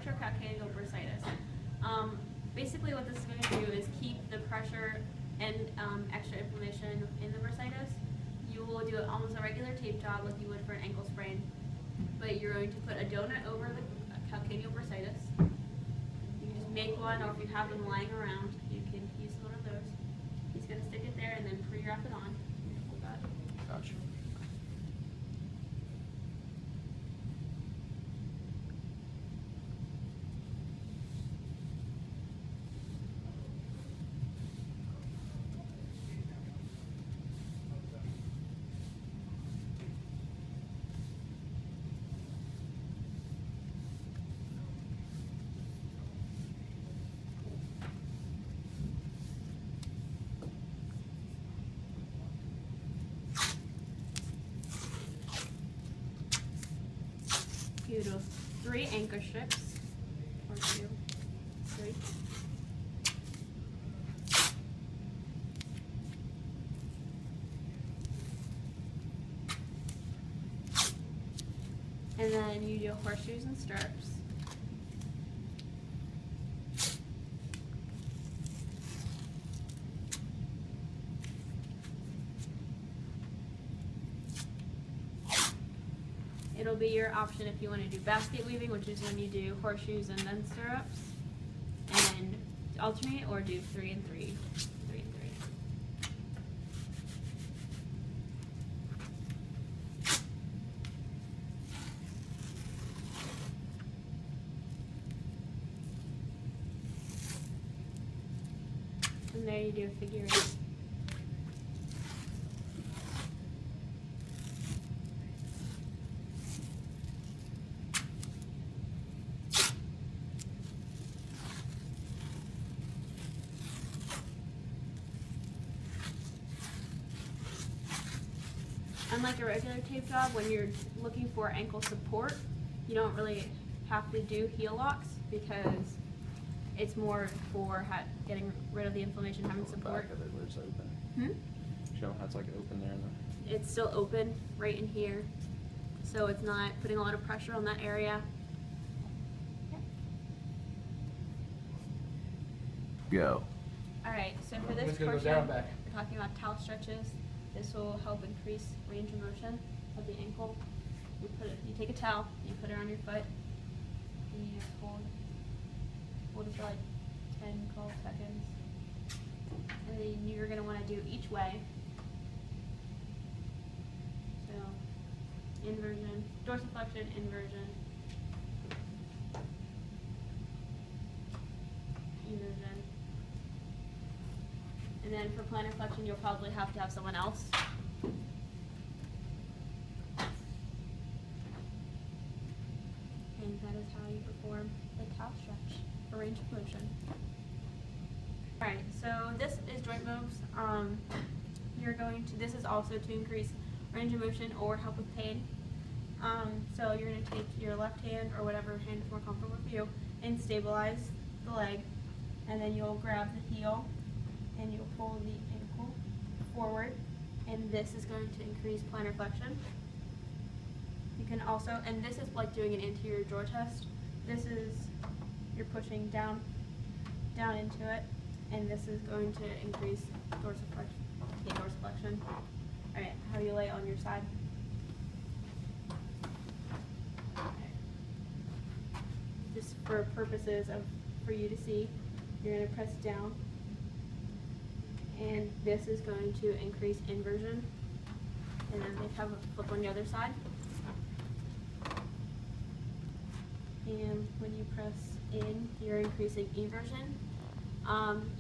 retrocalc bursitis. Basically what this is going to do is keep the pressure and extra inflammation in the bursitis. You will do almost a regular tape job like you would for an ankle sprain, but you're going to put a donut over the calcaneal bursitis. You can just make one, or if you have them lying around, you can use one of those. He's going to stick it there and then pre-wrap it on. Hold that. Gotcha. You do 3 anchor strips, or 2, 3. And then you do horseshoes and stirrups. It'll be your option if you want to do basket weaving, which is when you do horseshoes and then stirrups, and alternate, or do 3 and 3, 3 and 3. And there you do a figure 8. Unlike a regular tape job, when you're looking for ankle support, you don't really have to do heel locks because it's more for getting rid of the inflammation, having support. Back of it where it's open. Show how it's like open there. It's still open right in here, so it's not putting a lot of pressure on that area. Go. Alright, so for this portion, we're talking about towel stretches. This will help increase range of motion of the ankle. You take a towel, you put it on your foot, and you just hold it for like 10, 12 seconds. And then you're going to want to do each way. So, inversion, dorsiflexion, inversion, inversion. And then for plantar flexion, you'll probably have to have someone else. And that is how you perform the towel stretch for range of motion. Alright, so this is joint moves. This is also to increase range of motion or help with pain. So you're going to take your left hand, or whatever hand is more comfortable for you, and stabilize the leg. And then you'll grab the heel and you'll pull the ankle forward, and this is going to increase plantar flexion. You can also, and this is like doing an anterior jaw test. This is, you're pushing down into it, and this is going to increase dorsiflexion. Alright, how do you lay on your side? Just for purposes for you to see, you're going to press down, and this is going to increase inversion. And then they have a flip on the other side. And when you press in, you're increasing eversion.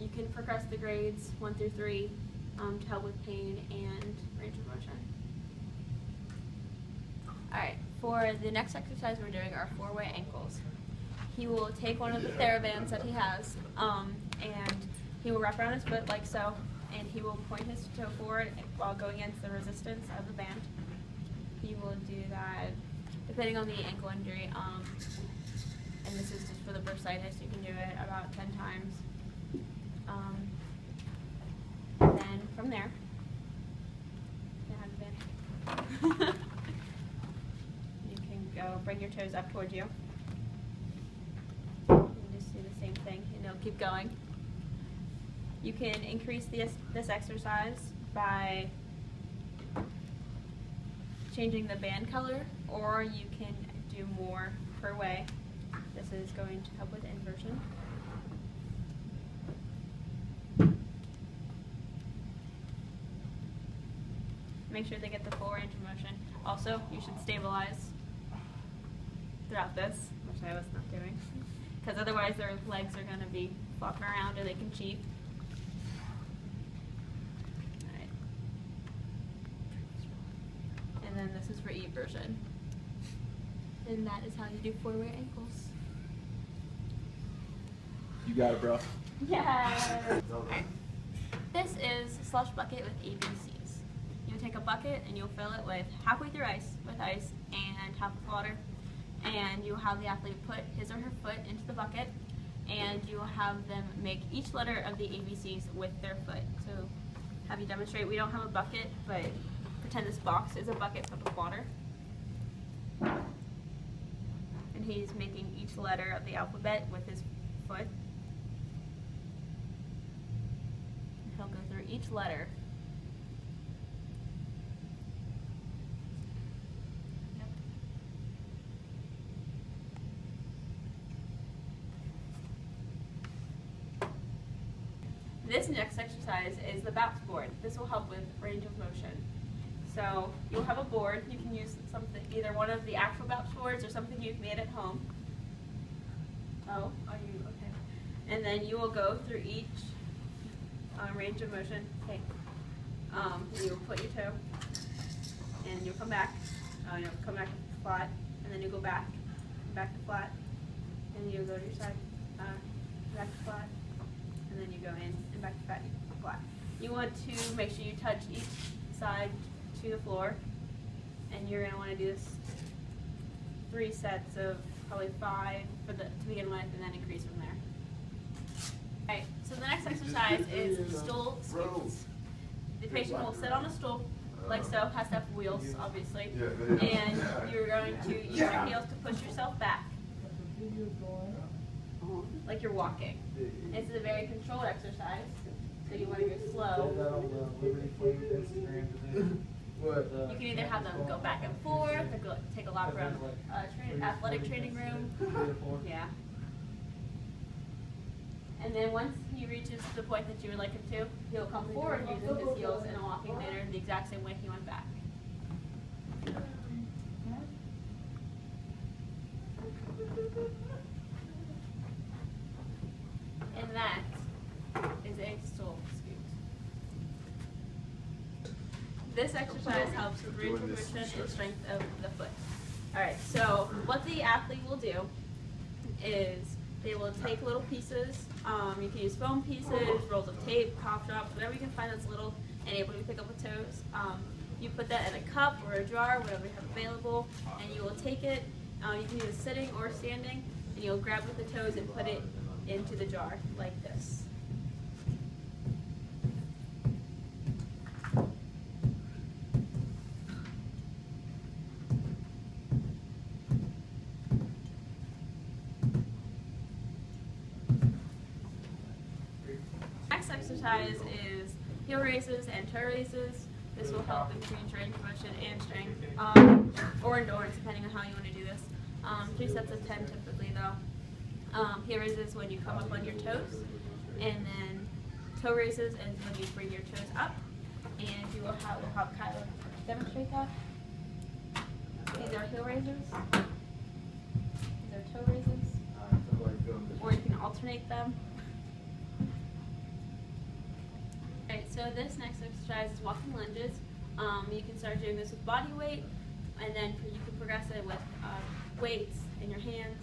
You can progress the grades 1 through 3 to help with pain and range of motion. Alright, for the next exercise we're doing are 4-way ankles. He will take one of the TheraBands that he has, and he will wrap around his foot like so, and he will point his toe forward while going against the resistance of the band. He will do that depending on the ankle injury, and this is just for the bursitis. You can do it about 10 times. And then from there, you have the band. You can go bring your toes up towards you. keep going. You can increase this exercise by changing the band color, or you can do more per way. This is going to help with inversion. Make sure they get the full range of motion. Also, you should stabilize throughout this, which I was not doing, because otherwise their legs are going to be flopping around or they can cheat. Alright. And then this is for eversion. And that is how you do forward ankles. You got it, bro. Yeah. This is slush bucket with ABCs. You'll take a bucket and you'll fill it with halfway through ice and half with water. And you'll have the athlete put his or her foot into the bucket, and you will have them make each letter of the ABCs with their foot. So have you demonstrate. We don't have a bucket, but pretend this box is a bucket filled with water. And he's making each letter of the alphabet with his foot. He'll go through each letter. Yep. This next exercise is the bounce board. This will help with range of motion. So you'll have a board. You can use something, either one of the actual bounce boards or something you've made at home. Oh, are you okay? And then you will go through each range of motion. Okay. You will put your toe, and you'll come back. You'll come back to flat, and then you go back to flat, and you go to your side, back to flat, and then you go in and back to flat. You want to make sure you touch each side to the floor, and you're going to want to do this 3 sets of probably 5 to begin with, and then increase from there. Alright, so the next exercise is stool scoots. The patient will sit on a stool, like so, has to have wheels, obviously, and you're going to use your heels to push yourself back, like you're walking. This is a very controlled exercise, so you want to go slow. You can either have them go back and forth, or take a lap around athletic training room. Yeah. And then once he reaches the point that you would like him to, he'll come forward using his heels in a walking manner, the exact same way he went back. And that is a stool scoot. This exercise helps with range of motion and strength of the foot. Alright, so what the athlete will do is they will take little pieces. You can use foam pieces, rolls of tape, cough drops, whatever you can find that's little and able to pick up with toes. You put that in a cup or a jar, whatever you have available, and you will take it. You can use it sitting or standing, and you'll grab with the toes and put it into the jar like this. Next exercise is heel raises and toe raises. This will help increase range of motion and strength, or endurance, depending on how you want to do this. 3 sets of 10 typically, though. Heel raises when you come up on your toes, and then toe raises is when you bring your toes up. And you will have Kyla demonstrate that. These are heel raises. These are toe raises. Or you can alternate them. Alright, so this next exercise is walking lunges. You can start doing this with body weight, and then you can progress it with weights in your hands.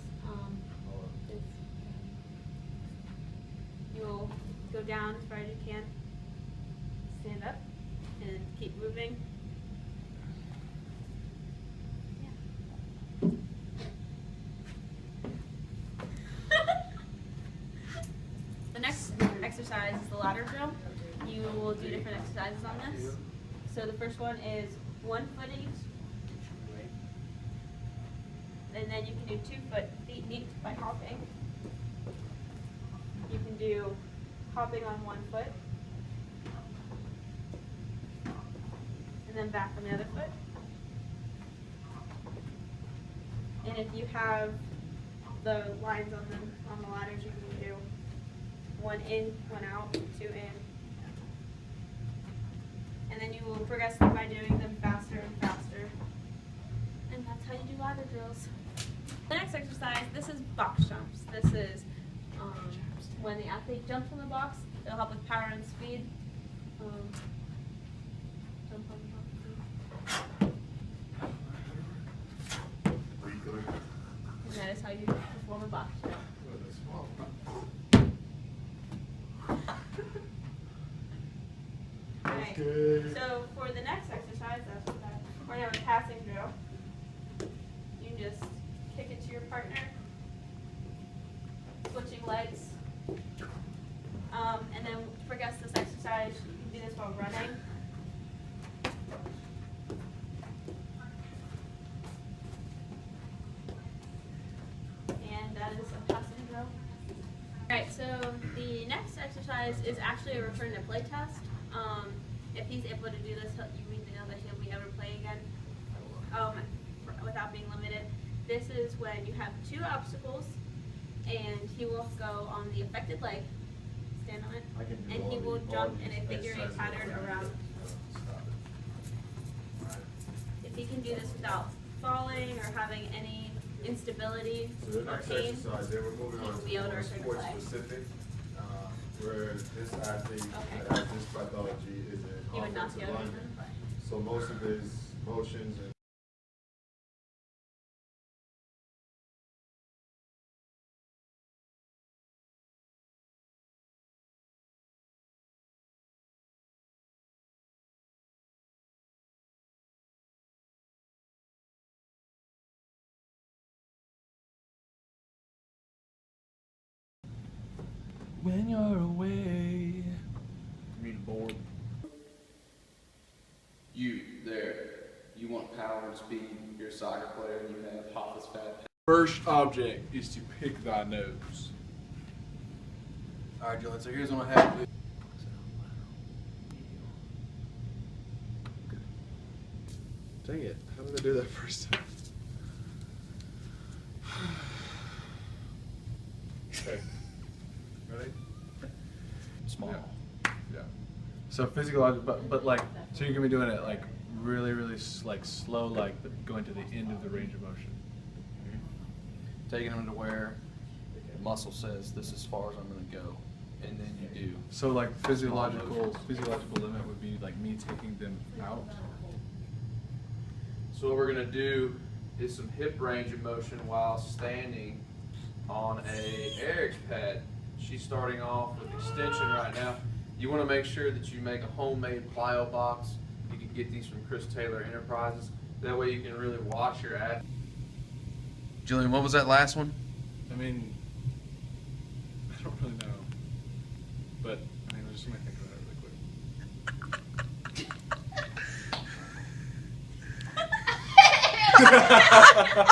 You'll go down as far as you can, stand up, and keep moving. Yeah. The next exercise is the ladder drill. You will do different exercises on this. So the first one is 1 foot each. And then you can do 2 feet each by hopping. You can hopping on one foot, and then back on the other foot. And if you have the lines on the ladders, you can do one in, one out, two in. And then you will progress by doing them faster and faster. And that's how you do ladder drills. The next exercise, this is box jumps. This is when the athlete jumps on the box, it'll help with power and speed. Jump on the box. And that is how you perform a box jump. Alright, so for the next exercise, we're going to have a passing drill. You can just kick it to your partner, switching legs. And then to progress this exercise, you can do this while running. And that is a passing drill. Alright, so the next exercise is actually a return to play test. If he's able to do this, you need to know that he'll be able to play again without being limited. This is when you have two obstacles, and he will go on the affected leg, stand on it, and he will jump in a figure-8 pattern around. If he can do this without falling or having any instability So the or next pain, exercise, then we're moving on He'll be able to to return to sports play. specific, where this athlete Okay. that has this pathology is he an would not be offensive able to return lineman. to play. So most of his motions and When you're away. You need a board. You there. You want power and speed. You're a soccer player and you have Hoffa's fat. First object is to pick thy nose. Alright, Dylan, so here's what I have. dang it, how did I do that first time? Okay. Ready? Small. Yeah. So physiological, but like, so you're gonna be doing it like really, really like slow, like going to the end of the range of motion. Taking them to where the muscle says this is as far as I'm going to go, and then you do. So like physiological limit would be like me taking them out. So what we're going to do is some hip range of motion while standing on a Eric's pad. She's starting off with extension right now. You want to make sure that you make a homemade plyo box. You can get these from Chris Taylor Enterprises. That way you can really watch your athlete. Jillian, what was that last one? I mean, I don't really know, but I mean, I'm just gonna think about it really quick.